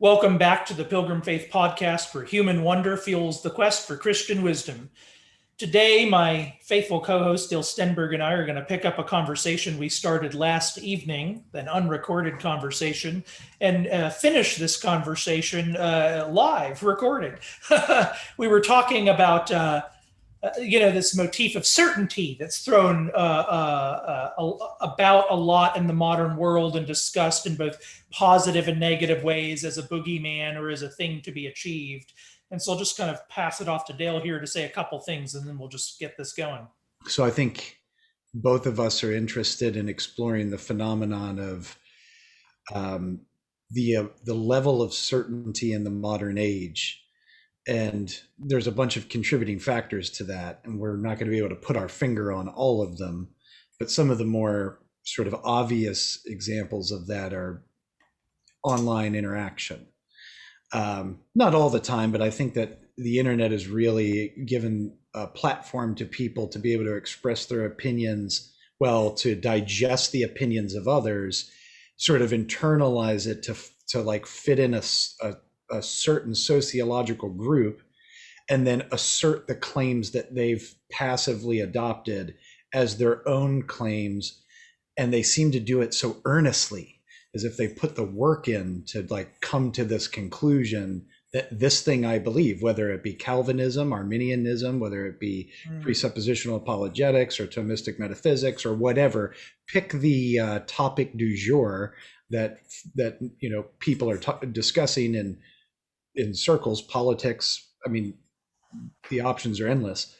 Welcome back to the Pilgrim Faith Podcast, where human wonder fuels the quest for Christian wisdom. Today, my faithful co-host Dale Stenberg and I are going to pick up a conversation we started last evening, an unrecorded conversation, and finish this conversation live, recorded. We were talking about this motif of certainty that's thrown about a lot in the modern world and discussed in both positive and negative ways as a boogeyman or as a thing to be achieved. And so I'll just kind of pass it off to Dale here to say a couple things, and then we'll just get this going. So I think both of us are interested in exploring the phenomenon of the level of certainty in the modern age. And there's a bunch of contributing factors to that, and we're not going to be able to put our finger on all of them. But some of the more sort of obvious examples of that are online interaction. Not all the time, but I think that the internet has really given a platform to people to be able to express their opinions, to digest the opinions of others, sort of internalize it to like fit in a certain sociological group, and then assert the claims that they've passively adopted as their own claims. And they seem to do it so earnestly, as if they put the work in to like come to this conclusion that this thing I believe, whether it be Calvinism, Arminianism, whether it be presuppositional apologetics or Thomistic metaphysics or whatever, pick the topic du jour that people are discussing in circles, politics. I mean, the options are endless.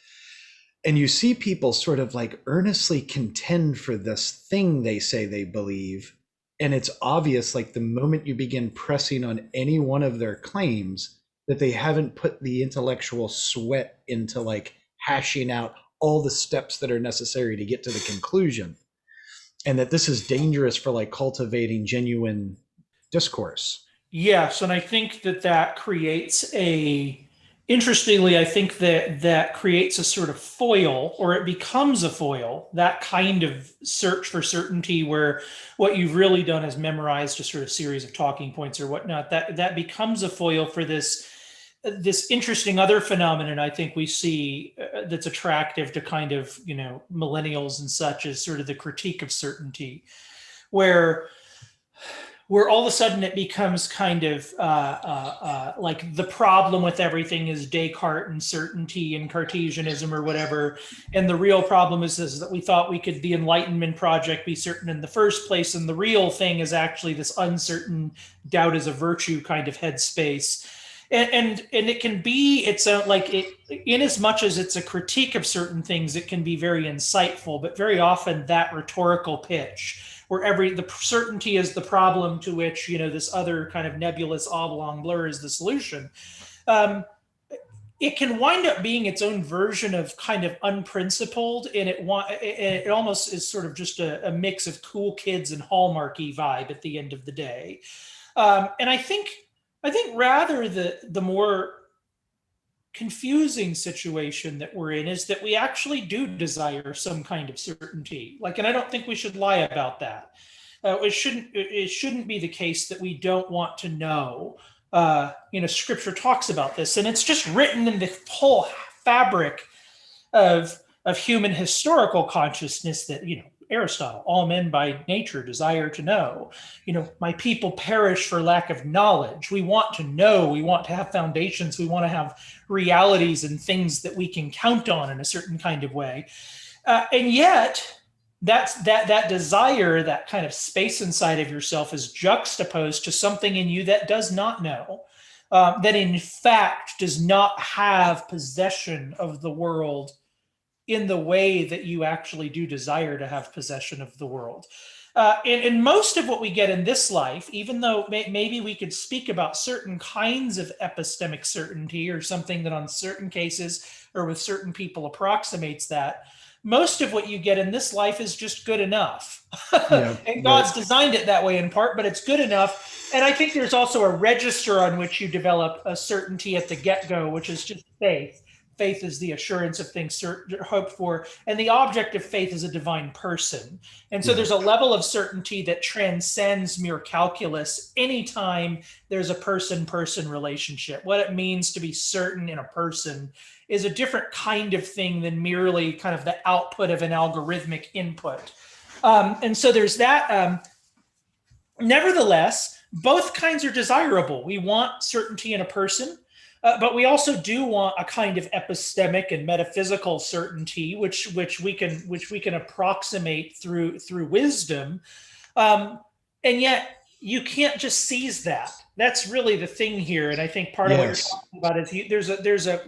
And you see people sort of like earnestly contend for this thing they say they believe. And it's obvious, like the moment you begin pressing on any one of their claims, that they haven't put the intellectual sweat into like hashing out all the steps that are necessary to get to the conclusion. And that this is dangerous for like cultivating genuine discourse. Yes, and I think that creates interestingly, I think that creates a sort of foil, or it becomes a foil, that kind of search for certainty where what you've really done is memorized a sort of series of talking points or whatnot. That becomes a foil for this interesting other phenomenon I think we see that's attractive to kind of, millennials and such, as sort of the critique of certainty, where all of a sudden it becomes kind of like the problem with everything is Descartes and certainty and Cartesianism or whatever. And the real problem is that we thought we could, the Enlightenment project, be certain in the first place. And the real thing is actually this uncertain doubt is a virtue kind of headspace. And it can be, it's in as much as it's a critique of certain things, it can be very insightful, but very often that rhetorical pitch where the certainty is the problem to which, this other kind of nebulous oblong blur is the solution. It can wind up being its own version of kind of unprincipled, and it almost is sort of just a mix of cool kids and Hallmarky vibe at the end of the day. And I think rather the more confusing situation that we're in is that we actually do desire some kind of certainty. And I don't think we should lie about that. It shouldn't be the case that we don't want to know. Scripture talks about this, and it's just written in the whole fabric of human historical consciousness that, Aristotle, all men by nature desire to know. My people perish for lack of knowledge. We want to know. We want to have foundations. We want to have realities and things that we can count on in a certain kind of way. And yet, that desire, that kind of space inside of yourself, is juxtaposed to something in you that does not know, that in fact does not have possession of the world in the way that you actually do desire to have possession of the world. And most of what we get in this life, even though maybe we could speak about certain kinds of epistemic certainty or something that on certain cases or with certain people approximates that, most of what you get in this life is just good enough. Yeah, and God's designed it that way in part, but it's good enough. And I think there's also a register on which you develop a certainty at the get-go, which is just faith. faith is the assurance of things hoped for, and the object of faith is a divine person. And so Yeah. there's a level of certainty that transcends mere calculus anytime there's a person-person relationship. What it means to be certain in a person is a different kind of thing than merely kind of the output of an algorithmic input. And so there's that. Nevertheless, both kinds are desirable. We want certainty in a person, but we also do want a kind of epistemic and metaphysical certainty, which we can approximate through wisdom, and yet you can't just seize that. That's really the thing here, and I think part of what you're talking about is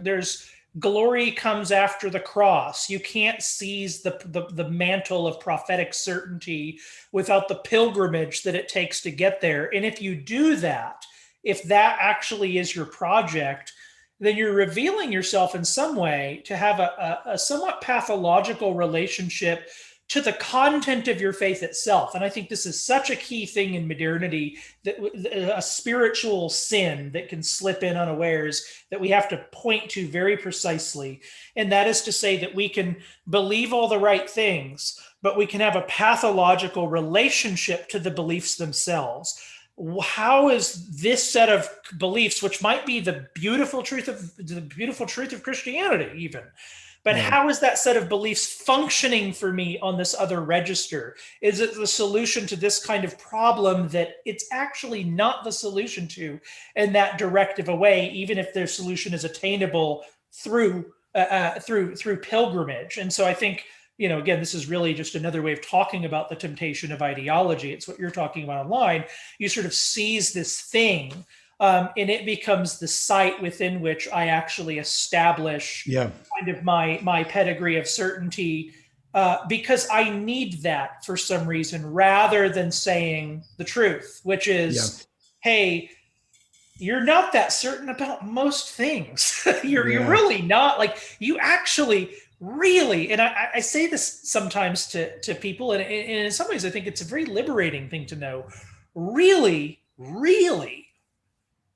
there's glory comes after the cross. You can't seize the mantle of prophetic certainty without the pilgrimage that it takes to get there. And if you do that, if that actually is your project, then you're revealing yourself in some way to have a somewhat pathological relationship to the content of your faith itself. And I think this is such a key thing in modernity, that a spiritual sin that can slip in unawares that we have to point to very precisely. And that is to say that we can believe all the right things, but we can have a pathological relationship to the beliefs themselves. How is this set of beliefs, which might be the beautiful truth of Christianity even, but how is that set of beliefs functioning for me on this other register? Is it the solution to this kind of problem that it's actually not the solution to in that directive away, even if their solution is attainable through pilgrimage? And so I think, again, this is really just another way of talking about the temptation of ideology. It's what you're talking about online. You sort of seize this thing, and it becomes the site within which I actually establish kind of my pedigree of certainty, because I need that for some reason, rather than saying the truth, which is, hey, you're not that certain about most things. You're really not. Like, you actually really, and I say this sometimes to people, and in some ways I think it's a very liberating thing to know, really,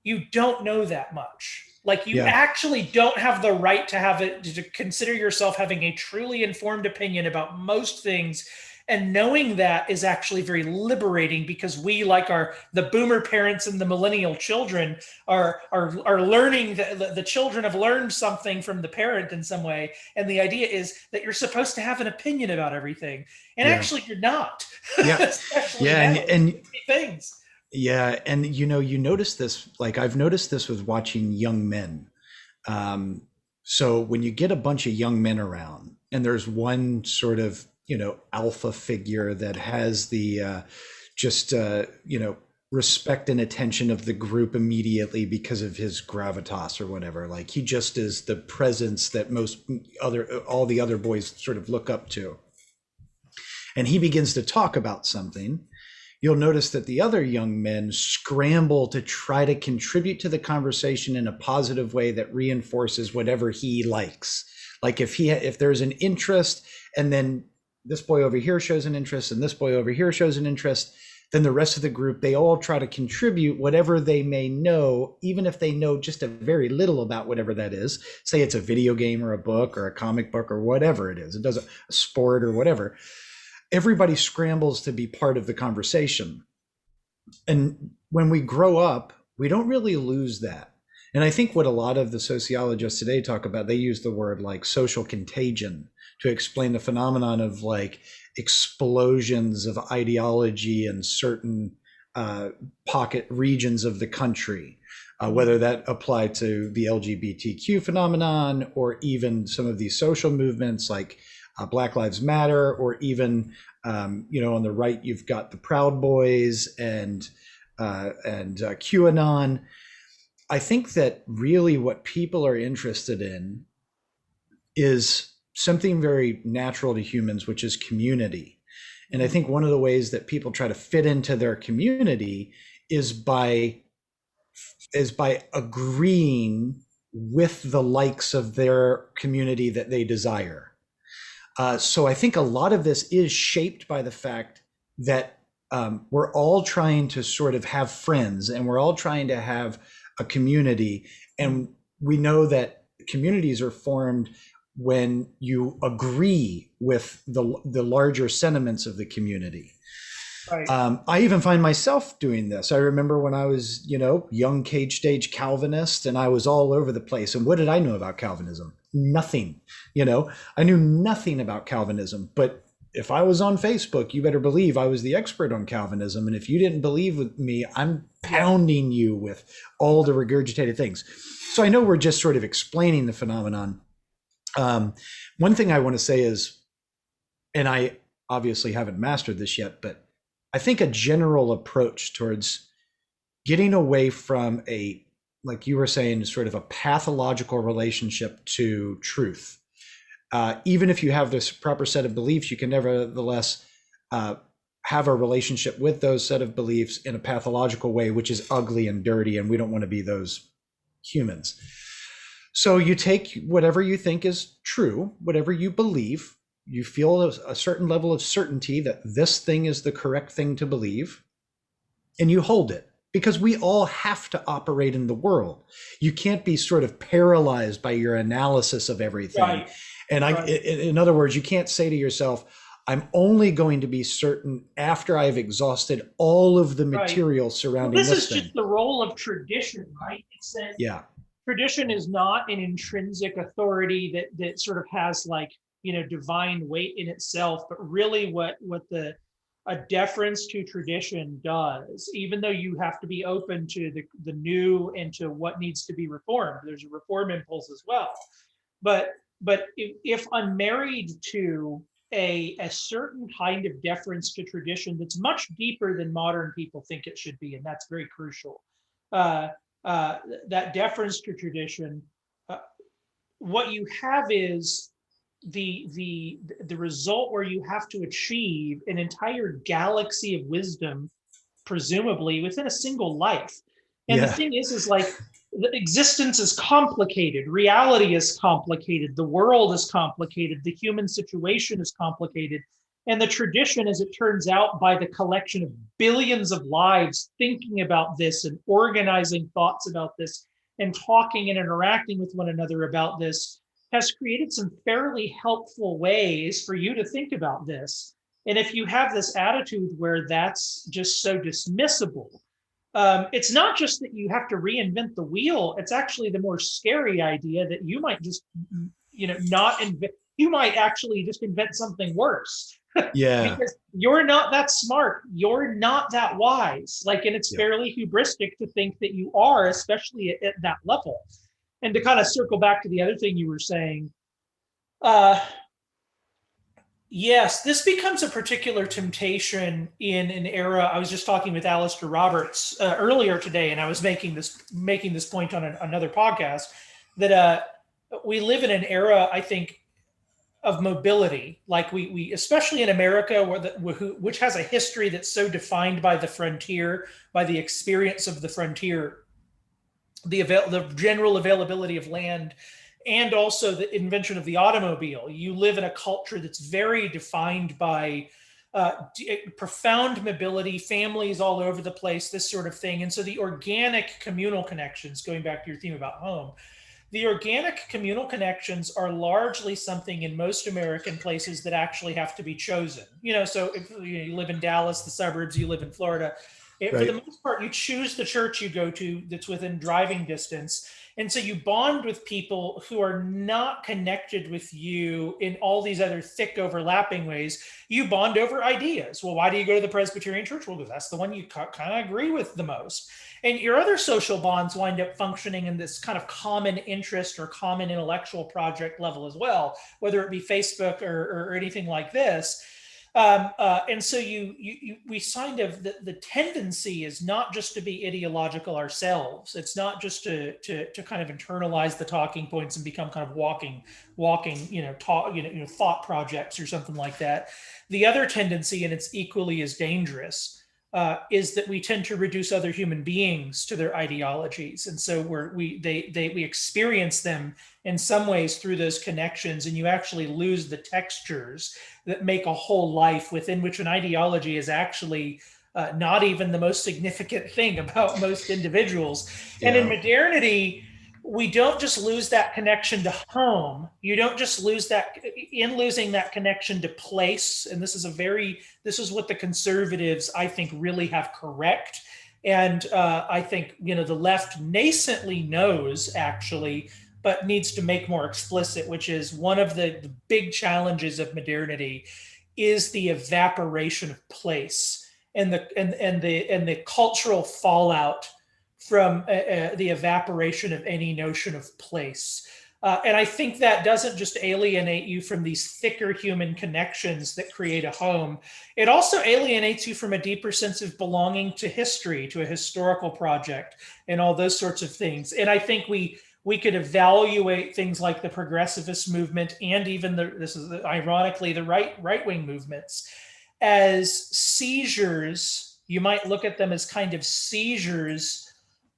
you don't know that much. Like, you actually don't have the right to consider yourself having a truly informed opinion about most things. And knowing that is actually very liberating, because we, like the boomer parents and the millennial children, are learning, the children have learned something from the parent in some way. And the idea is that you're supposed to have an opinion about everything. And actually you're not. And things. Yeah. And, you notice this, like I've noticed this with watching young men. So when you get a bunch of young men around and there's one sort of, alpha figure that has the respect and attention of the group immediately because of his gravitas or whatever, like he just is the presence that all the other boys sort of look up to. And he begins to talk about something. You'll notice that the other young men scramble to try to contribute to the conversation in a positive way that reinforces whatever he likes. Like if there's an interest, and then this boy over here shows an interest and this boy over here shows an interest, then the rest of the group, they all try to contribute whatever they may know, even if they know just a very little about whatever that is. Say it's a video game or a book or a comic book or whatever it is. It does a sport or whatever. Everybody scrambles to be part of the conversation. And when we grow up, we don't really lose that. And I think what a lot of the sociologists today talk about, they use the word like social contagion to explain the phenomenon of like explosions of ideology in certain pocket regions of the country, whether that apply to the LGBTQ phenomenon or even some of these social movements like Black Lives Matter, or even, on the right, you've got the Proud Boys and QAnon. I think that really what people are interested in is something very natural to humans, which is community. And I think one of the ways that people try to fit into their community is by agreeing with the likes of their community that they desire. So I think a lot of this is shaped by the fact that we're all trying to sort of have friends, and we're all trying to have a community. And we know that communities are formed when you agree with the larger sentiments of the community. Right. I even find myself doing this. I remember when I was, young cage stage Calvinist, and I was all over the place. And what did I know about Calvinism? Nothing. I knew nothing about Calvinism. But if I was on Facebook, you better believe I was the expert on Calvinism. And if you didn't believe with me, I'm pounding you with all the regurgitated things. So I know we're just sort of explaining the phenomenon. One thing I want to say is, and I obviously haven't mastered this yet, but I think a general approach towards getting away from like you were saying, sort of a pathological relationship to truth. Even if you have this proper set of beliefs, you can nevertheless have a relationship with those set of beliefs in a pathological way, which is ugly and dirty, and we don't want to be those humans. So you take whatever you think is true, whatever you believe, you feel a certain level of certainty that this thing is the correct thing to believe, and you hold it, because we all have to operate in the world. You can't be sort of paralyzed by your analysis of everything. Right. And in other words, you can't say to yourself, I'm only going to be certain after I've exhausted all of the material surrounding this thing. This is just the role of tradition, right? It's that tradition is not an intrinsic authority that sort of has like, divine weight in itself, but really what a deference to tradition does, even though you have to be open to the new and to what needs to be reformed. There's a reform impulse as well. But if unmarried to a certain kind of deference to tradition that's much deeper than modern people think it should be, and that's very crucial. That deference to tradition, what you have is the result where you have to achieve an entire galaxy of wisdom, presumably within a single life. And the thing is like, the existence is complicated, reality is complicated, the world is complicated, the human situation is complicated. And the tradition, as it turns out, by the collection of billions of lives thinking about this and organizing thoughts about this and talking and interacting with one another about this, has created some fairly helpful ways for you to think about this. And if you have this attitude where that's just so dismissible, it's not just that you have to reinvent the wheel. It's actually the more scary idea that you might just, not invent. You might actually just invent something worse. Yeah. Because you're not that smart. You're not that wise. Like, and it's fairly hubristic to think that you are, especially at that level. And to kind of circle back to the other thing you were saying, yes, this becomes a particular temptation in an era. I was just talking with Alistair Roberts earlier today, and I was making this point on another podcast, that we live in an era, I think, of mobility. Like we especially in America, which has a history that's so defined by the frontier, by the experience of the frontier, the general availability of land, and also the invention of the automobile. You live in a culture that's very defined by profound mobility, families all over the place, this sort of thing. And so the organic communal connections, going back to your theme about home, the organic communal connections are largely something in most American places that actually have to be chosen. So if you live in Dallas, the suburbs, you live in Florida, for the most part, you choose the church you go to that's within driving distance. And so you bond with people who are not connected with you in all these other thick overlapping ways. You bond over ideas. Well, why do you go to the Presbyterian church? Well, because that's the one you kind of agree with the most. And your other social bonds wind up functioning in this kind of common interest or common intellectual project level as well, whether it be Facebook or anything like this. And so we kind of, the tendency is not just to be ideological ourselves. It's not just to kind of internalize the talking points and become kind of walking, thought projects or something like that. The other tendency, and it's equally as dangerous, is that we tend to reduce other human beings to their ideologies. And so we experience them in some ways through those connections, and you actually lose the textures that make a whole life, within which an ideology is actually not even the most significant thing about most individuals. And in modernity, we don't just lose that connection to home. You don't just lose that in losing that connection to place. And this is what the conservatives, I think, really have correct. And I think, the left nascently knows actually, but needs to make more explicit, which is one of the big challenges of modernity is the evaporation of place and the cultural fallout from the evaporation of any notion of place. And I think that doesn't just alienate you from these thicker human connections that create a home. It also alienates you from a deeper sense of belonging to history, to a historical project, and all those sorts of things. And I think we could evaluate things like the progressivist movement and even this is ironically the right wing movements as seizures. You might look at them as kind of seizures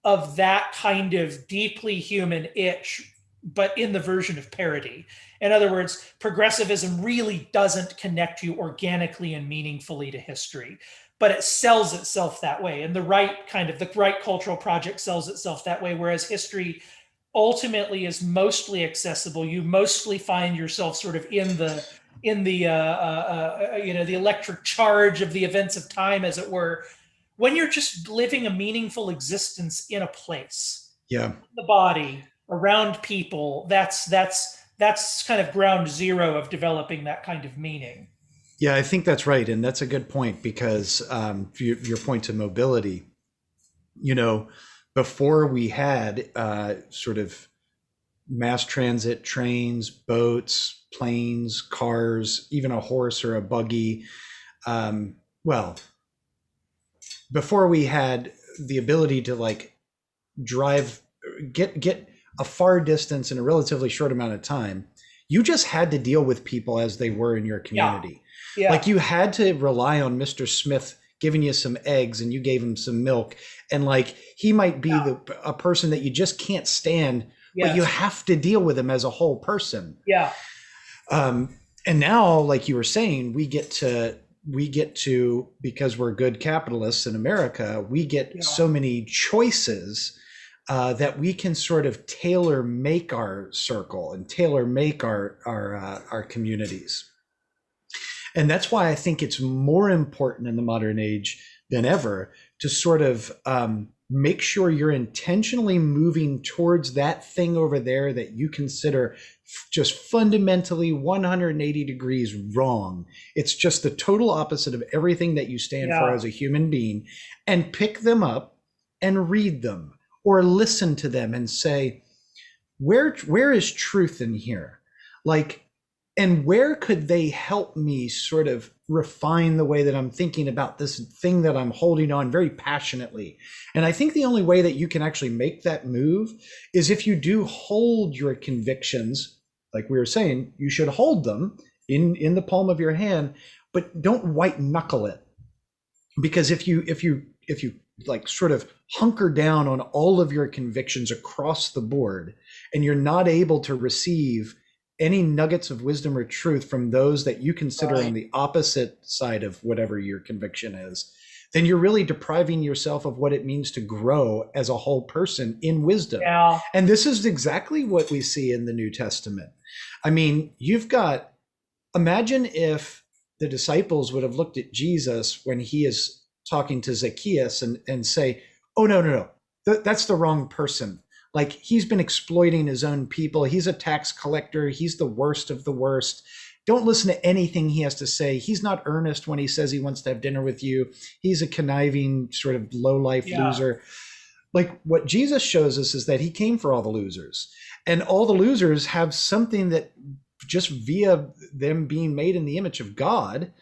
of that kind of deeply human itch, but in the version of parody. In other words, progressivism really doesn't connect you organically and meaningfully to history, but it sells itself that way. And the right cultural project sells itself that way, whereas history ultimately is mostly accessible. You mostly find yourself sort of in the the electric charge of the events of time, as it were, when you're just living a meaningful existence in a place. Yeah. The body, around people, that's kind of ground zero of developing that kind of meaning. Yeah, I think that's right. And that's a good point because your point to mobility, before we had sort of mass transit, trains, boats, planes, cars, even a horse or a buggy, before we had the ability to drive, get a far distance in a relatively short amount of time, you just had to deal with people as they were in your community. Yeah. You had to rely on Mr. Smith giving you some eggs and you gave him some milk. And he might be a person that you just can't stand, but you have to deal with him as a whole person. Yeah. And now, like you were saying, we get to, because we're good capitalists in America, we get so many choices that we can sort of tailor make our circle and tailor make our communities. And that's why I think it's more important in the modern age than ever to sort of make sure you're intentionally moving towards that thing over there that you consider just fundamentally 180 degrees wrong. It's just the total opposite of everything that you stand for as a human being, and pick them up and read them or listen to them and say, where is truth in here? And where could they help me sort of refine the way that I'm thinking about this thing that I'm holding on very passionately? And I think the only way that you can actually make that move is if you do hold your convictions, like we were saying, you should hold them in the palm of your hand, but don't white knuckle it. Because if you sort of hunker down on all of your convictions across the board, and you're not able to receive any nuggets of wisdom or truth from those that you consider on the opposite side of whatever your conviction is, then you're really depriving yourself of what it means to grow as a whole person in wisdom. Yeah. And this is exactly what we see in the New Testament. I mean, imagine if the disciples would have looked at Jesus when he is talking to Zacchaeus and say, oh, no, that's the wrong person. He's been exploiting his own people. He's a tax collector. He's the worst of the worst. Don't listen to anything he has to say. He's not earnest when he says he wants to have dinner with you. He's a conniving sort of low-life loser. What Jesus shows us is that he came for all the losers. And all the losers have something that just via them being made in the image of God,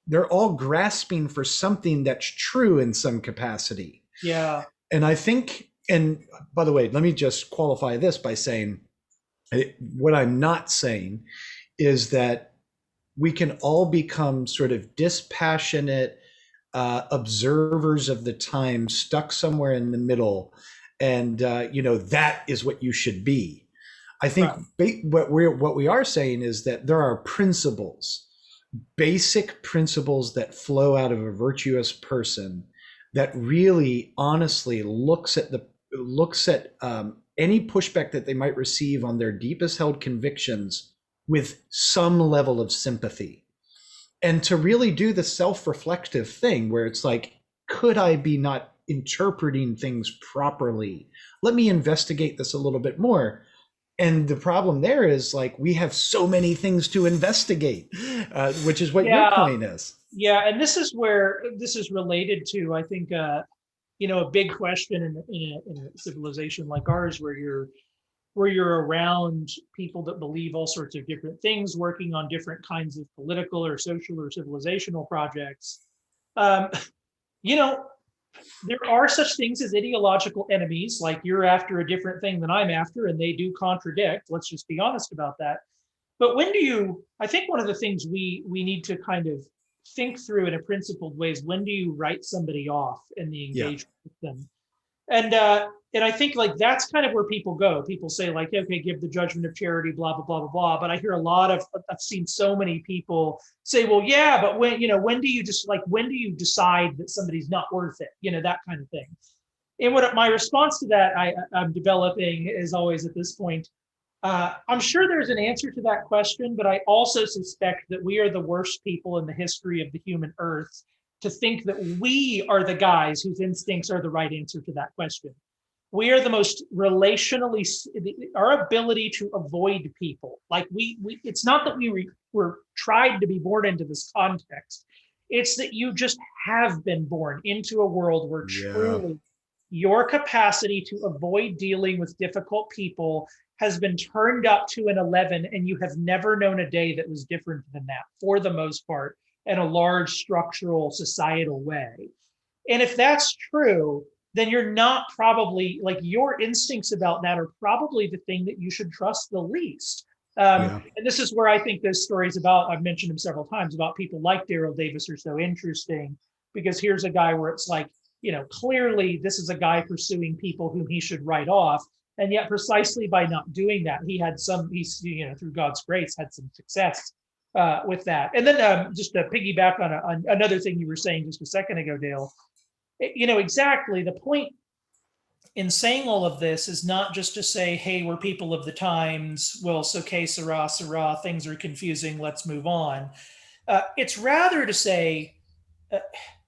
they're all grasping for something that's true in some capacity. Yeah. And I think, and by the way, let me just qualify this by saying, what I'm not saying is that we can all become sort of dispassionate observers of the time, stuck somewhere in the middle, and that is what you should be. I think what we are saying is that there are principles, basic principles that flow out of a virtuous person that really honestly looks at looks at any pushback that they might receive on their deepest held convictions with some level of sympathy, and to really do the self-reflective thing where it's like, could I be not interpreting things properly? Let me investigate this a little bit more. And the problem there is, like, we have so many things to investigate, which is what your point is. Yeah, and this is where this is related to, I think, a big question in a civilization like ours, where you're around people that believe all sorts of different things, working on different kinds of political or social or civilizational projects. Um, you know, there are such things as ideological enemies, like you're after a different thing than I'm after, and they do contradict. Let's just be honest about that. But I think one of the things we need to kind of think through in a principled way is, when do you write somebody off in the engagement with them? And I think, like, that's kind of where people go. People say, like, okay, give the judgment of charity, blah blah blah blah blah. But I hear I've seen so many people say, well, yeah, but when do you decide that somebody's not worth it? That kind of thing. And what my response to that I'm developing is always at this point, I'm sure there's an answer to that question, but I also suspect that we are the worst people in the history of the human earth to think that we are the guys whose instincts are the right answer to that question. We are the most relationally, our ability to avoid people. Like it's not that we were tried to be born into this context. It's that you just have been born into a world where truly your capacity to avoid dealing with difficult people has been turned up to an 11, and you have never known a day that was different than that, for the most part, in a large structural societal way. And if that's true, then you're not probably, like, your instincts about that are probably the thing that you should trust the least. And this is where I think those stories I've mentioned them several times, about people like Daryl Davis are so interesting, because here's a guy where it's like, clearly this is a guy pursuing people whom he should write off. And yet precisely by not doing that, he's through God's grace, had some success with that. And then just to piggyback on another thing you were saying just a second ago, Dale, exactly the point in saying all of this is not just to say, hey, we're people of the times. Well, so que sera, things are confusing, let's move on. It's rather to say,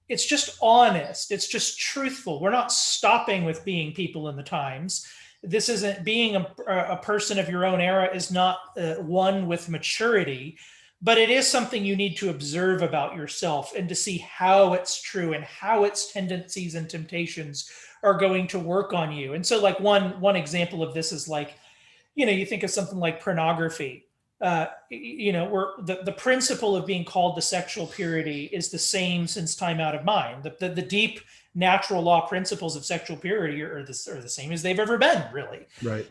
it's just honest. It's just truthful. We're not stopping with being people in the times. This isn't being a person of your own era is not one with maturity, but it is something you need to observe about yourself and to see how it's true and how its tendencies and temptations are going to work on you. And so, like, one example of this is, like, you think of something like pornography. Where the principle of being called to sexual purity is the same since time out of mind. The deep natural law principles of sexual purity are the same as they've ever been, really. Right.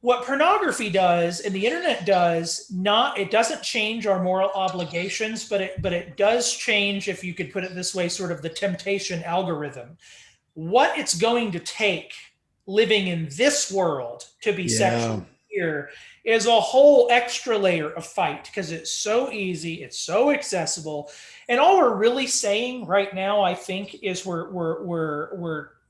What pornography does and the internet does it doesn't change our moral obligations, but it does change, if you could put it this way, sort of the temptation algorithm. What it's going to take living in this world to be sexually pure is a whole extra layer of fight, because it's so easy, it's so accessible. And all we're really saying right now, I think, is we're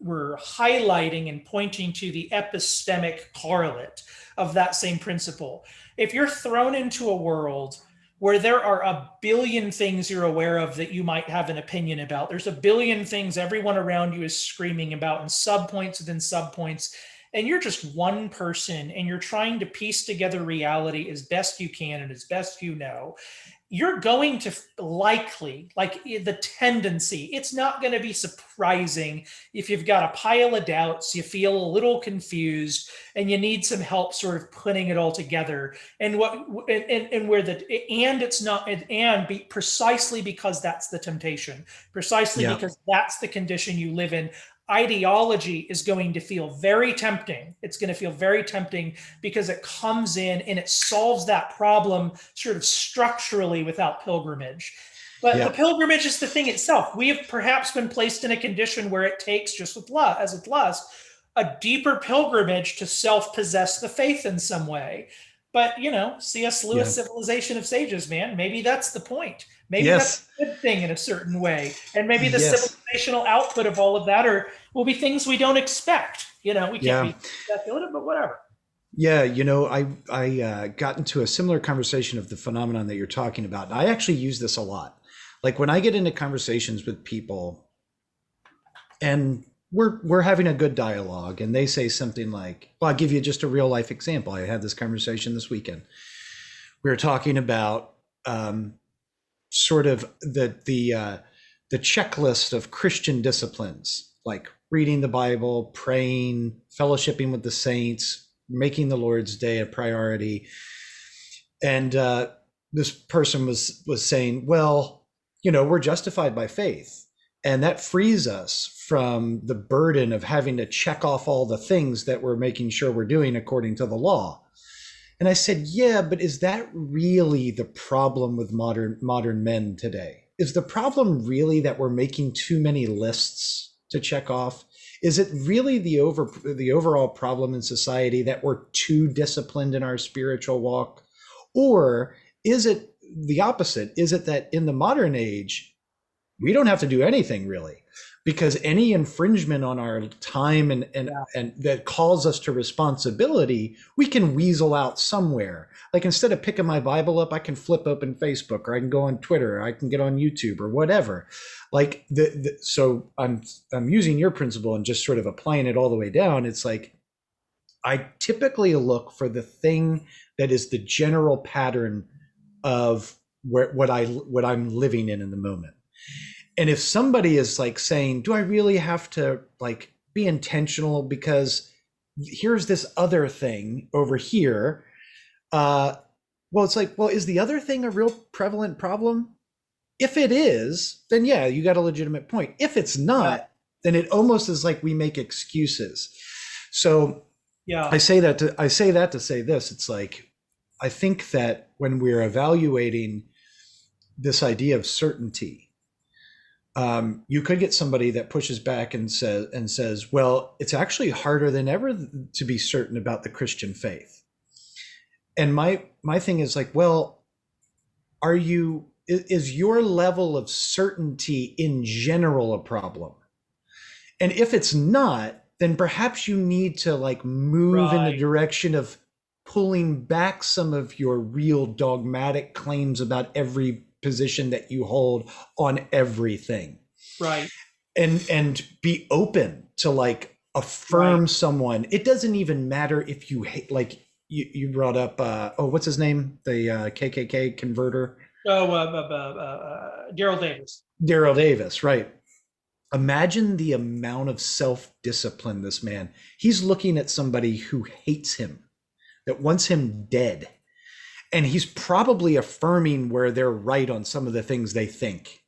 highlighting and pointing to the epistemic correlate of that same principle. If you're thrown into a world where there are a billion things you're aware of that you might have an opinion about, there's a billion things everyone around you is screaming about, and subpoints within subpoints, and you're just one person and you're trying to piece together reality as best you can and as best you know, you're going to likely, like, the tendency, it's not going to be surprising if you've got a pile of doubts, you feel a little confused, and you need some help sort of putting it all together. Precisely because that's the temptation, precisely because that's the condition you live in. Ideology is going to feel very tempting. It's going to feel very tempting because it comes in and it solves that problem sort of structurally without pilgrimage. But the pilgrimage is the thing itself. We have perhaps been placed in a condition where it takes, just with lust, a deeper pilgrimage to self-possess the faith in some way. But, C.S. Lewis, Civilization of Sages, man, maybe that's the point. Maybe that's a good thing in a certain way. And maybe the civilizational output of all of that will be things we don't expect. We can't Yeah. be that good, but whatever. Yeah, I got into a similar conversation of the phenomenon that you're talking about. And I actually use this a lot. Like when I get into conversations with people and we're having a good dialogue and they say something like, well, I'll give you just a real life example. I had this conversation this weekend. We were talking about sort of the checklist of Christian disciplines, like reading the Bible, praying, fellowshipping with the saints, making the Lord's Day a priority. And this person was saying, well, we're justified by faith, and that frees us from the burden of having to check off all the things that we're making sure we're doing according to the law. And I said, yeah, but is that really the problem with modern men today? Is the problem really that we're making too many lists to check off? Is it really the overall problem in society that we're too disciplined in our spiritual walk? Or is it the opposite? Is it that in the modern age, we don't have to do anything really, because any infringement on our time and that calls us to responsibility, we can weasel out somewhere. Like instead of picking my Bible up, I can flip open Facebook, or I can go on Twitter, or I can get on YouTube or whatever. Like so I'm using your principle and just sort of applying it all the way down. It's like I typically look for the thing that is the general pattern of what I'm living in the moment. And if somebody is like saying, do I really have to like be intentional because here's this other thing over here? Well, it's like, well, is the other thing a real prevalent problem? If it is, then yeah, you got a legitimate point. If it's not, then it almost is like we make excuses. So yeah, I say that to say this. It's like, I think that when we're evaluating this idea of certainty, you could get somebody that pushes back and says, well, it's actually harder than ever to be certain about the Christian faith. And my thing is like, well, is your level of certainty in general a problem? And if it's not, then perhaps you need to like move in the direction of pulling back some of your real dogmatic claims about every position that you hold on everything. Right. And be open to like affirm someone. It doesn't even matter if you hate, like you brought up, what's his name? The KKK converter. Daryl Davis. Daryl Davis, right. Imagine the amount of self-discipline this man, he's looking at somebody who hates him, that wants him dead. And he's probably affirming where they're right on some of the things they think.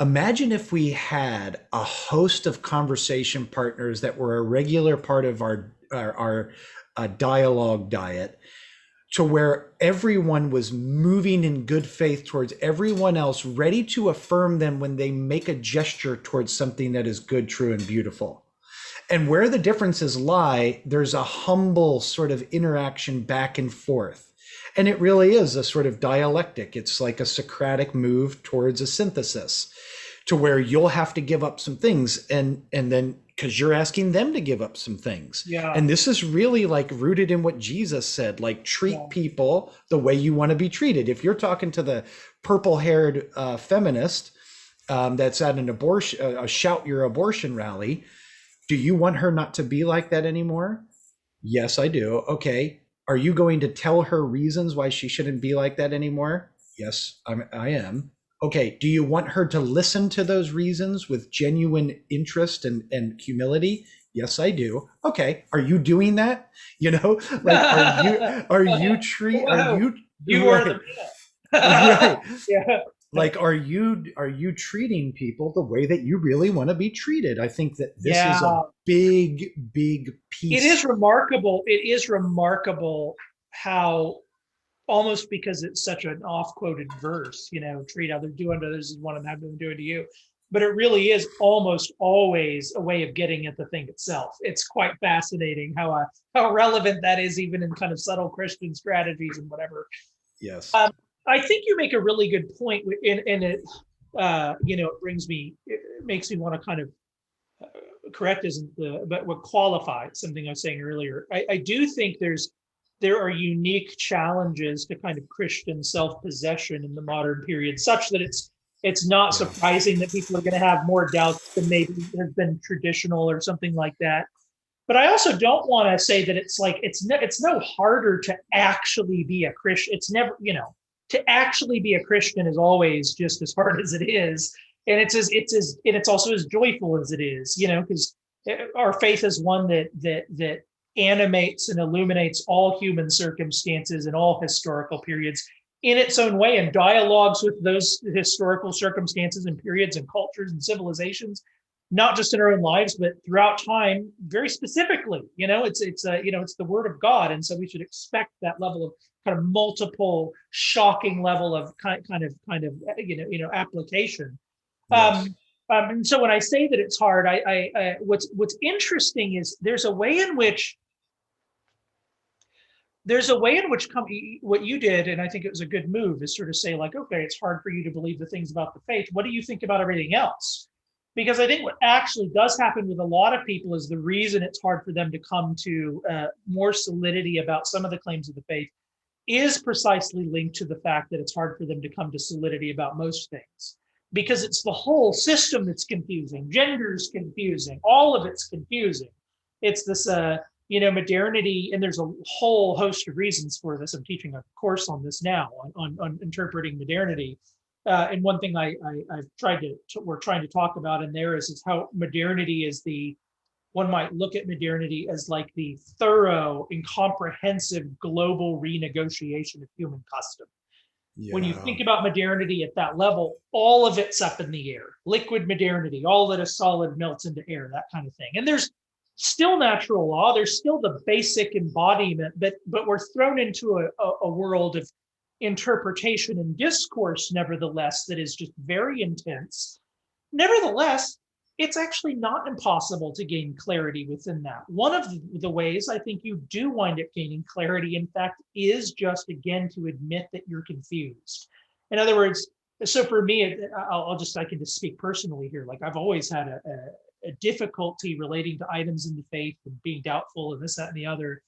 Imagine if we had a host of conversation partners that were a regular part of our dialogue diet, to where everyone was moving in good faith towards everyone else, ready to affirm them when they make a gesture towards something that is good, true, and beautiful. And where the differences lie, there's a humble sort of interaction back and forth. And it really is a sort of dialectic. It's like a Socratic move towards a synthesis, to where you'll have to give up some things, and then because you're asking them to give up some things. Yeah. And this is really like rooted in what Jesus said, like treat people the way you want to be treated. If you're talking to the purple-haired feminist that's at an a shout your abortion rally, do you want her not to be like that anymore? Yes, I do. Okay. Are you going to tell her reasons why she shouldn't be like that anymore? Yes, I am. Okay. Do you want her to listen to those reasons with genuine interest and humility? Yes, I do. Okay. Are you doing that? Like, are you right. Yeah. Like, are you treating people the way that you really want to be treated? I think that this is a big piece. It is remarkable. It is remarkable how, almost because it's such an off-quoted verse, treat others, do unto others as one of them have them do unto you. But it really is almost always a way of getting at the thing itself. It's quite fascinating how relevant that is, even in kind of subtle Christian strategies and whatever. Yes. I think you make a really good point, and it, it makes me want to kind of correct isn't but what qualifies something I was saying earlier. I do think there are unique challenges to kind of Christian self-possession in the modern period, such that it's not Yeah. surprising that people are going to have more doubts than maybe has been traditional or something like that. But I also don't want to say that it's like it's no harder to actually be a Christian. It's never, to actually be a Christian is always just as hard as it is, and it's also as joyful as it is, because our faith is one that animates and illuminates all human circumstances and all historical periods in its own way, and dialogues with those historical circumstances and periods and cultures and civilizations, not just in our own lives, but throughout time, very specifically. It's the Word of God, and so we should expect that level of kind of multiple, shocking level of kind of application. Yes. And so when I say that it's hard, what's interesting is there's a way in which what you did, and I think it was a good move, is sort of say like, okay, it's hard for you to believe the things about the faith. What do you think about everything else? Because I think what actually does happen with a lot of people is the reason it's hard for them to come to more solidity about some of the claims of the faith is precisely linked to the fact that it's hard for them to come to solidity about most things. Because it's the whole system that's confusing. Gender's confusing. All of it's confusing. It's this, modernity, and there's a whole host of reasons for this. I'm teaching a course on this now, on interpreting modernity. And one thing we're trying to talk about in there is how modernity is one might look at modernity as like the thorough and comprehensive global renegotiation of human custom. Yeah. When you think about modernity at that level, all of it's up in the air. Liquid modernity, all that is solid melts into air, that kind of thing. And there's still natural law, there's still the basic embodiment, but we're thrown into a world of interpretation and discourse, nevertheless, that is just very intense. Nevertheless, it's actually not impossible to gain clarity within that. One of the ways I think you do wind up gaining clarity, in fact, is just, again, to admit that you're confused. In other words, so for me, I can just speak personally here. Like I've always had a difficulty relating to items in the faith and being doubtful and this, that, and the other.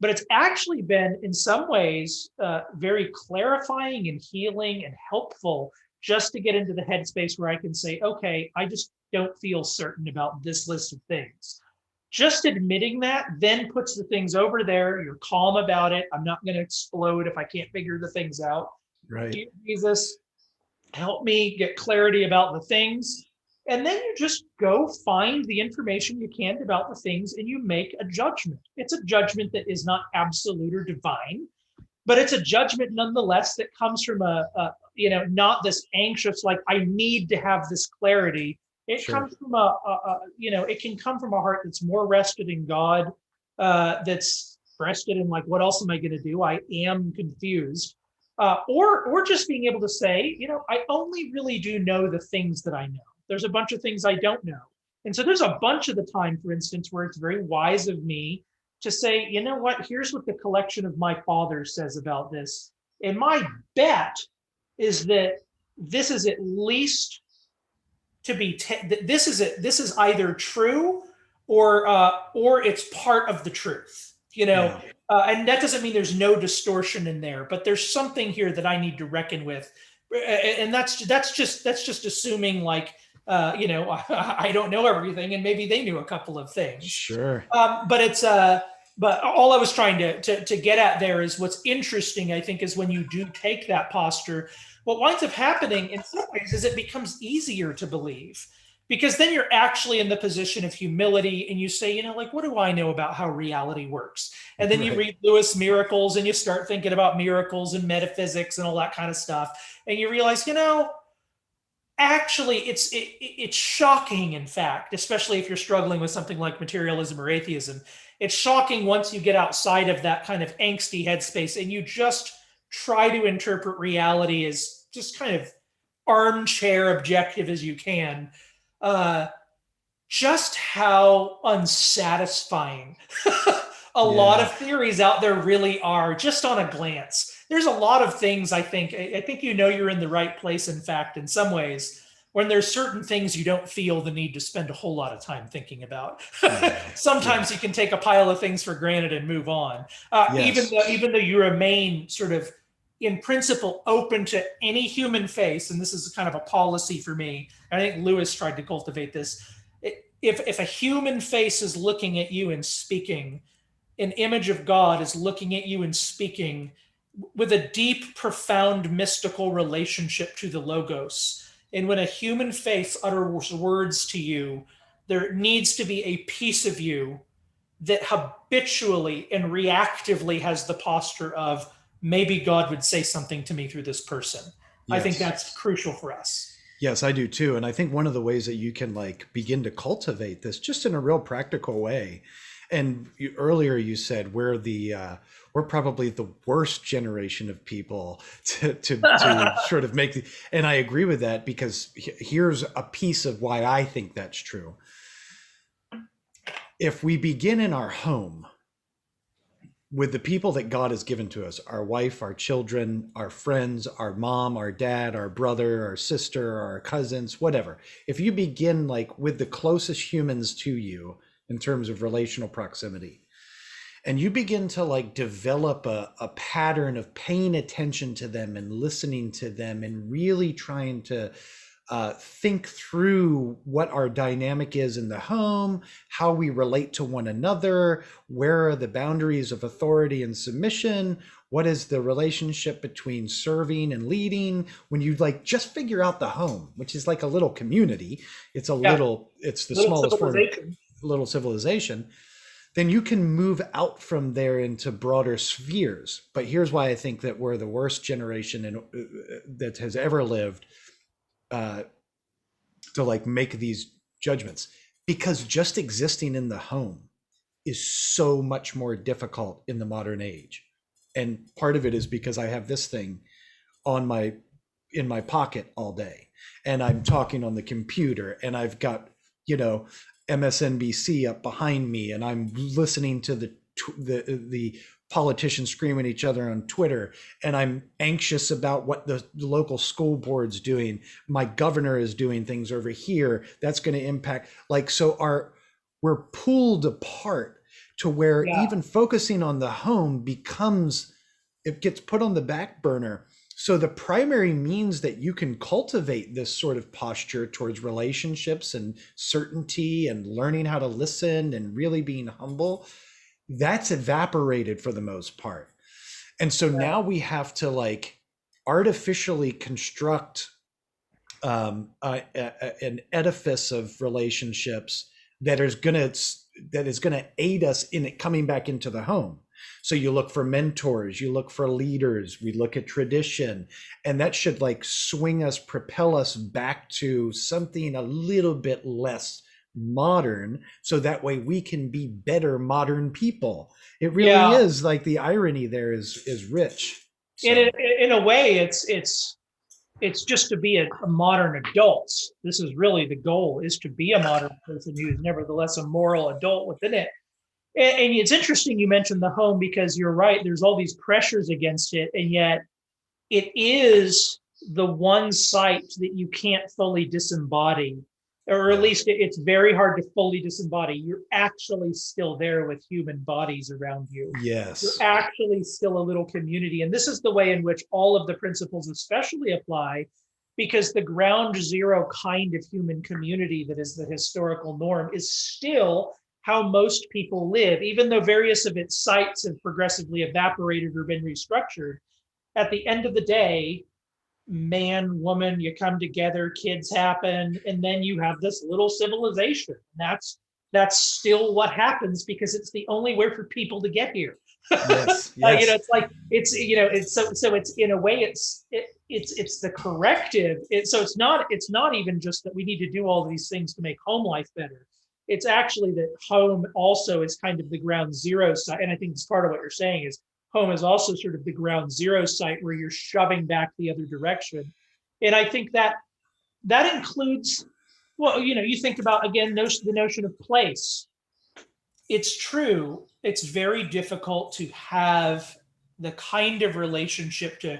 But it's actually been, in some ways, very clarifying and healing and helpful just to get into the headspace where I can say, okay, I just don't feel certain about this list of things. Just admitting that then puts the things over there. You're calm about it. I'm not going to explode if I can't figure the things out. Right. Dear Jesus, help me get clarity about the things. And then you just go find the information you can about the things and you make a judgment. It's a judgment that is not absolute or divine, but it's a judgment nonetheless that comes from not this anxious, like I need to have this clarity. It comes from it can come from a heart that's more rested in God, that's rested in like, what else am I going to do? I am confused. Or just being able to say, I only really do know the things that I know. There's a bunch of things I don't know. And so there's a bunch of the time, for instance, where it's very wise of me to say, you know what, here's what the collection of my fathers says about this. And my bet is that this is at least this is either true or it's part of the truth, Yeah. And that doesn't mean there's no distortion in there, but there's something here that I need to reckon with. And that's just assuming like, I don't know everything, and maybe they knew a couple of things. Sure. But all I was trying to get at there is what's interesting, I think, is when you do take that posture, what winds up happening in some ways is it becomes easier to believe, because then you're actually in the position of humility and you say, like, what do I know about how reality works? And then you read Lewis' Miracles and you start thinking about miracles and metaphysics and all that kind of stuff. And you realize, actually, it's shocking, in fact, especially if you're struggling with something like materialism or atheism. It's shocking once you get outside of that kind of angsty headspace and you just try to interpret reality as just kind of armchair objective as you can. Just how unsatisfying a lot of theories out there really are, just on a glance. There's a lot of things I think you're in the right place, in fact, in some ways. when there's certain things you don't feel the need to spend a whole lot of time thinking about. Sometimes you can take a pile of things for granted and move on, Yes. even though you remain sort of in principle open to any human face. And this is kind of a policy for me. I think Lewis tried to cultivate this. If a human face is looking at you and speaking, an image of God is looking at you and speaking with a deep, profound, mystical relationship to the Logos. And when a human face utters words to you, there needs to be a piece of you that habitually and reactively has the posture of, maybe God would say something to me through this person. I think Yes. that's crucial for us. Yes, I do too. And I think one of the ways that you can like begin to cultivate this just in a real practical way. And earlier you said we're probably the worst generation of people to sort of make and I agree with that, because here's a piece of why I think that's true. If we begin in our home with the people that God has given to us, our wife, our children, our friends, our mom, our dad, our brother, our sister, our cousins, whatever. If you begin like with the closest humans to you in terms of relational proximity, and you begin to like develop a pattern of paying attention to them and listening to them and really trying to think through what our dynamic is in the home, how we relate to one another, where are the boundaries of authority and submission, what is the relationship between serving and leading. When you like just figure out the home, which is like a little community, it's the smallest form of little civilization, then you can move out from there into broader spheres. But here's why I think that we're the worst generation that has ever lived to like make these judgments, because just existing in the home is so much more difficult in the modern age. And part of it is because I have this thing in my pocket all day, and I'm talking on the computer, and I've got, MSNBC up behind me, and I'm listening to the politicians screaming at each other on Twitter, and I'm anxious about what the local school board's doing. My governor is doing things over here that's going to impact, we're pulled apart to where even focusing on the home it gets put on the back burner. So the primary means that you can cultivate this sort of posture towards relationships and certainty and learning how to listen and really being humble, that's evaporated for the most part. And so now we have to like artificially construct an edifice of relationships that is going to aid us in it coming back into the home. So you look for mentors, you look for leaders, we look at tradition, and that should like propel us back to something a little bit less modern, so that way we can be better modern people. It really is like the irony there is rich. So. In a way, it's just to be a modern adult. This is really the goal, is to be a modern person who is nevertheless a moral adult within it. And it's interesting you mentioned the home, because you're right, there's all these pressures against it, and yet it is the one site that you can't fully disembody, or at least it's very hard to fully disembody. You're actually still there with human bodies around you. Yes. You're actually still a little community. And this is the way in which all of the principles especially apply, because the ground zero kind of human community that is the historical norm is still how most people live, even though various of its sites have progressively evaporated or been restructured. At the end of the day, man, woman, you come together, kids happen, and then you have this little civilization. That's still what happens, because it's the only way for people to get here. Yes, yes. It's in a way it's the corrective. So it's not even just that we need to do all these things to make home life better. It's actually that home also is kind of the ground zero site. And I think it's part of what you're saying is home is also sort of the ground zero site where you're shoving back the other direction. And I think that includes, you think about, again, the notion of place. It's true. It's very difficult to have the kind of relationship to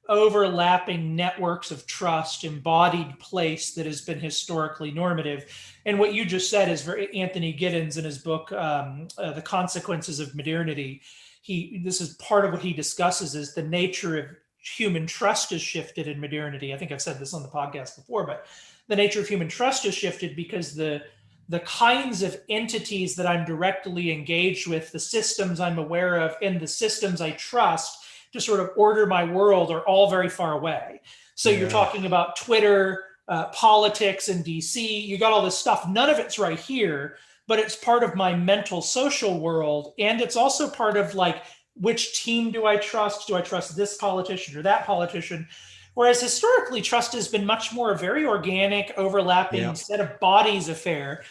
overlapping networks of trust, embodied place that has been historically normative. And what you just said is very Anthony Giddens in his book, The Consequences of Modernity. This is part of what he discusses is the nature of human trust has shifted in modernity. I think I've said this on the podcast before, but the nature of human trust has shifted because the kinds of entities that I'm directly engaged with, the systems I'm aware of, and the systems I trust to sort of order my world are all very far away. So you're talking about Twitter, politics in DC, you got all this stuff. None of it's right here, but it's part of my mental social world. And it's also part of like, which team do I trust? Do I trust this politician or that politician? Whereas historically, trust has been much more a very organic, overlapping set of bodies affair.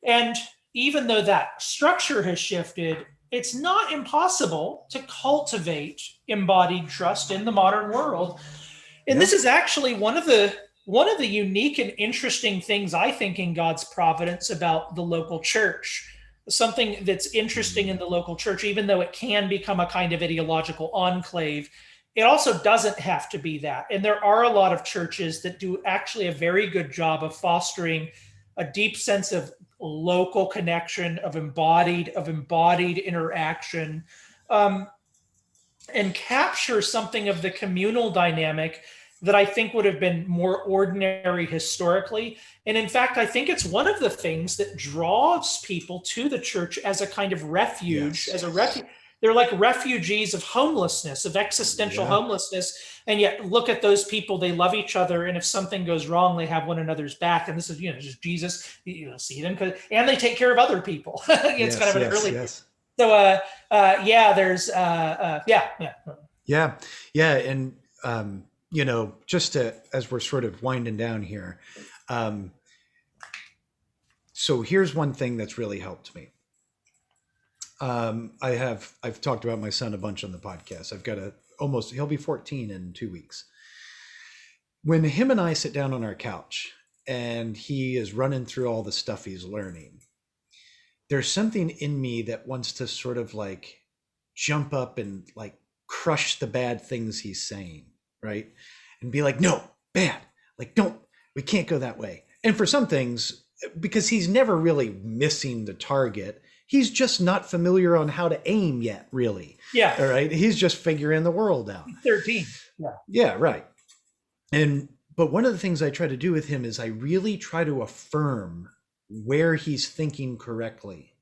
And even though that structure has shifted, it's not impossible to cultivate embodied trust in the modern world. And this is actually one of the unique and interesting things I think in God's providence about the local church. Something that's interesting in the local church, even though it can become a kind of ideological enclave, it also doesn't have to be that. And there are a lot of churches that do actually a very good job of fostering a deep sense of local connection, of embodied interaction, and capture something of the communal dynamic that I think would have been more ordinary historically. And in fact, I think it's one of the things that draws people to the church as a kind of refuge, as a refuge. They're like refugees of homelessness, of existential homelessness. And yet look at those people, they love each other. And if something goes wrong, they have one another's back. And this is, just Jesus, see them, and they take care of other people. It's kind of an early. So, there's, And, just as we're sort of winding down here. So here's one thing that's really helped me. I've talked about my son a bunch on the podcast. I've got he'll be 14 in 2 weeks. When him and I sit down on our couch and he is running through all the stuff he's learning, there's something in me that wants to sort of like jump up and like crush the bad things he's saying, right? And be like, no, bad, like we can't go that way. And for some things, because he's never really missing the target, he's just not familiar on how to aim yet, really. Yeah. All right. He's just figuring the world out. 13. Yeah. Yeah, right. But one of the things I try to do with him is I really try to affirm where he's thinking correctly.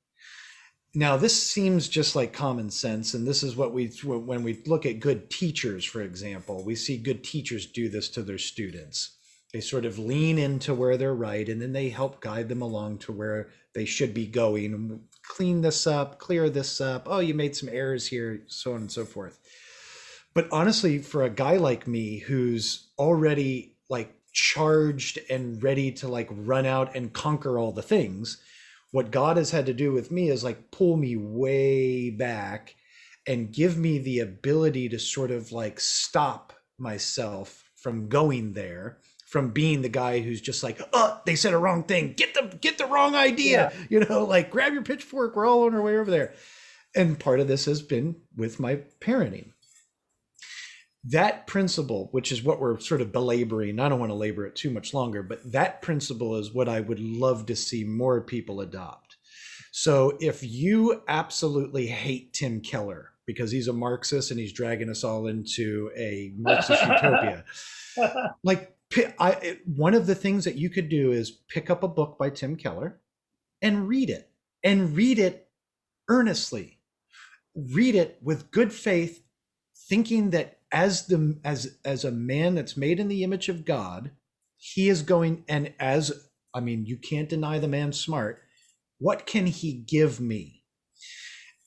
Now, this seems just like common sense. And this is what when we look at good teachers, for example, we see good teachers do this to their students. They sort of lean into where they're right, and then they help guide them along to where they should be going. Clean this up, clear this up. Oh, you made some errors here, so on and so forth. But honestly, for a guy like me who's already like charged and ready to like run out and conquer all the things, what God has had to do with me is like pull me way back and give me the ability to sort of like stop myself from going there, from being the guy who's just like, oh, they said a wrong thing. Get the wrong idea. Like grab your pitchfork. We're all on our way over there. And part of this has been with my parenting. That principle, which is what we're sort of belaboring, I don't want to labor it too much longer, but that principle is what I would love to see more people adopt. So if you absolutely hate Tim Keller because he's a Marxist and he's dragging us all into a Marxist utopia, like one of the things that you could do is pick up a book by Tim Keller and read it earnestly. Read it with good faith, thinking that as a man that's made in the image of God, he is going, and you can't deny the man's smart. What can he give me?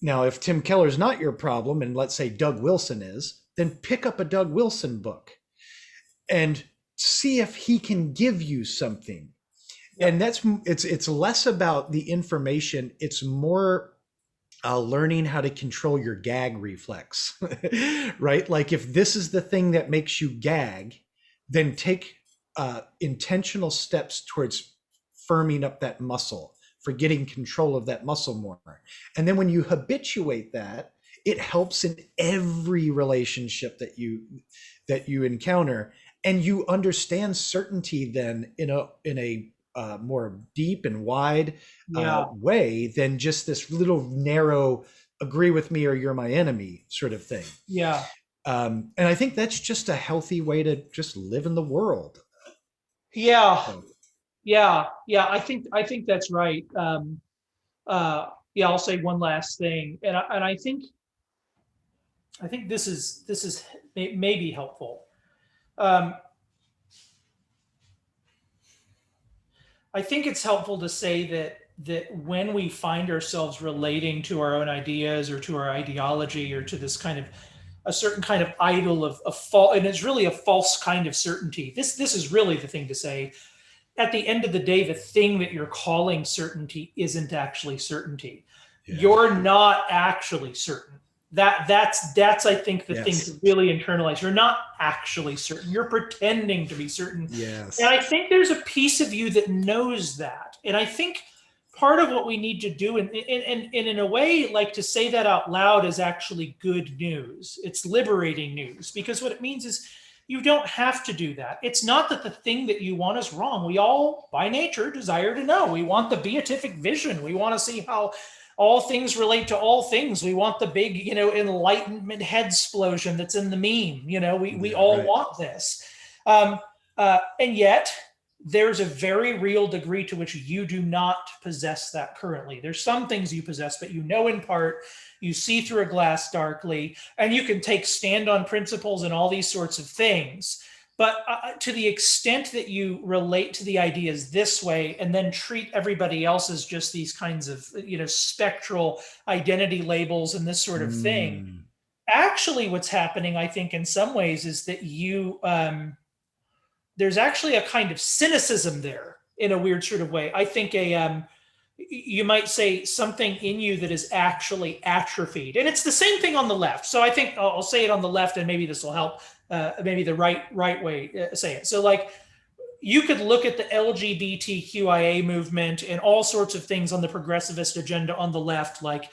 Now, if Tim Keller's not your problem, and let's say Doug Wilson is, then pick up a Doug Wilson book and see if he can give you something. And it's less about the information. It's more learning how to control your gag reflex, right? Like if this is the thing that makes you gag, then take intentional steps towards firming up that muscle, for getting control of that muscle more. And then when you habituate that, it helps in every relationship that you encounter, and you understand certainty then in a more deep and wide Yeah. way than just this little narrow agree with me or you're my enemy sort of thing. Yeah. And I think that's just a healthy way to just live in the world. Yeah. So, Yeah. Yeah. I think that's right. Yeah, I'll say one last thing, and I think this is maybe helpful. Um, I think it's helpful to say that when we find ourselves relating to our own ideas or to our ideology or to this kind of a certain kind of idol of false, and it's really a false kind of certainty. This is really the thing to say. At the end of the day, the thing that you're calling certainty isn't actually certainty. yeah. You're not actually certain. That's I think the thing to Yes. really internalize. You're not actually certain. You're pretending to be certain. And Yes. I think there's a piece of you that knows that. And I think part of what we need to do, and in a way, like to say that out loud is actually good news. It's liberating news, because what it means is you don't have to do that. It's not that the thing that you want is wrong. We all, by nature, desire to know. We want the beatific vision. We want to see how all things relate to all things. We want the big, enlightenment head explosion that's in the meme. We Yeah, all right. want this. And yet, there's a very real degree to which you do not possess that currently. There's some things you possess, but you know in part, you see through a glass darkly, and you can take stand on principles and all these sorts of things. But to the extent that you relate to the ideas this way and then treat everybody else as just these kinds of, spectral identity labels and this sort of thing, Mm, actually what's happening, I think, in some ways is that there's actually a kind of cynicism there in a weird sort of way. I think you might say something in you that is actually atrophied, and it's the same thing on the left. So I think I'll say it on the left, and maybe this will help. Maybe the right way say it. So like you could look at the LGBTQIA movement and all sorts of things on the progressivist agenda on the left, like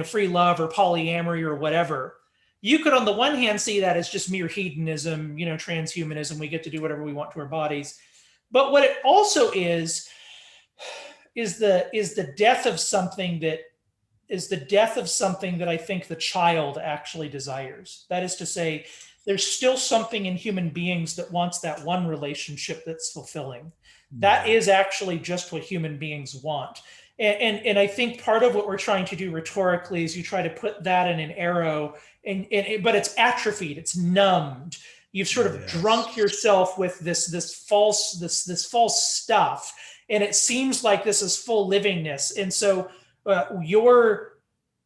free love or polyamory or whatever. You could, on the one hand, see that as just mere hedonism, transhumanism. We get to do whatever we want to our bodies. But what it also is the death of something that I think the child actually desires. That is to say, there's still something in human beings that wants that one relationship that's fulfilling. That yeah. is actually just what human beings want. And I think part of what we're trying to do rhetorically is you try to put that in an arrow, but it's atrophied, it's numbed. You've sort of Yes. drunk yourself with this false stuff, and it seems like this is full livingness. And so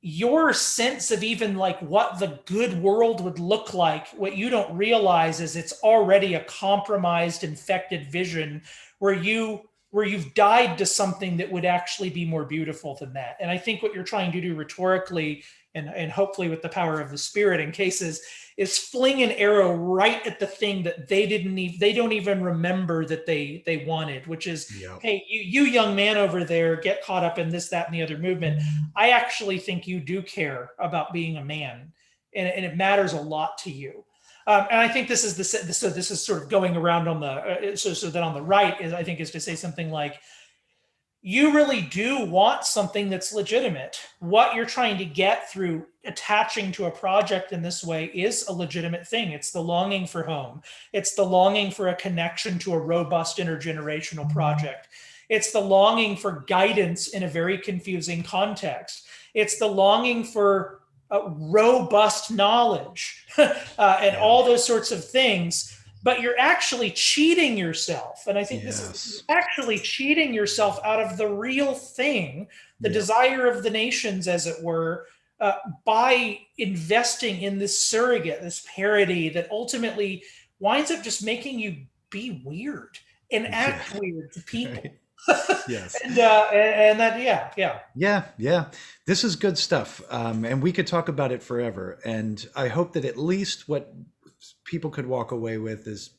your sense of even like what the good world would look like, what you don't realize is it's already a compromised, infected vision where you've died to something that would actually be more beautiful than that. And I think what you're trying to do rhetorically and hopefully with the power of the spirit in cases is fling an arrow right at the thing that they don't even remember that they wanted, which is, Yep. hey, you young man over there, get caught up in this, that, and the other movement. I actually think you do care about being a man, and it matters a lot to you. And I think this is sort of going around on the so that on the right is, I think, is to say something like, you really do want something that's legitimate. What you're trying to get through attaching to a project in this way is a legitimate thing. It's the longing for home. It's the longing for a connection to a robust intergenerational project. It's the longing for guidance in a very confusing context. It's the longing for robust knowledge and Yeah. all those sorts of things. But you're actually cheating yourself. And I think this is Yes. actually cheating yourself out of the real thing, the Yep. desire of the nations, as it were, by investing in this surrogate, this parody that ultimately winds up just making you be weird and Yeah. act weird to people. Right. Yes. And that, yeah, yeah. Yeah. Yeah. This is good stuff. And we could talk about it forever. And I hope that at least what people could walk away with is,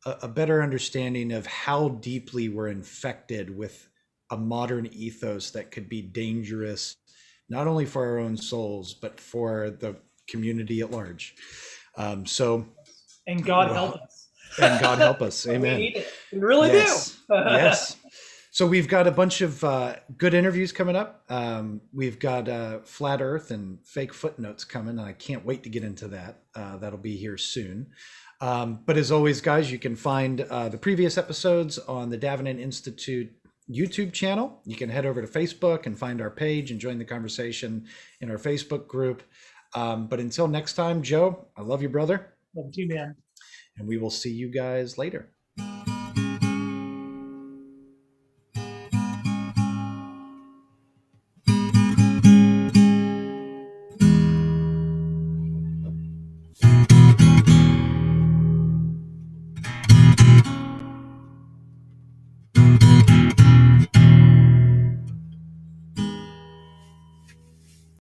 a better understanding of how deeply we're infected with a modern ethos that could be dangerous, not only for our own souls, but for the community at large. So And God help Well, us. and God help us. We Amen. need it. We really Yes. do. Yes. So we've got a bunch of good interviews coming up. We've got Flat Earth and fake footnotes coming. I can't wait to get into that. That'll be here soon. But as always, guys, you can find the previous episodes on the Davenant Institute YouTube channel. You can head over to Facebook and find our page and join the conversation in our Facebook group. But until next time, Joe, I love you, brother. Love you, man. And we will see you guys later.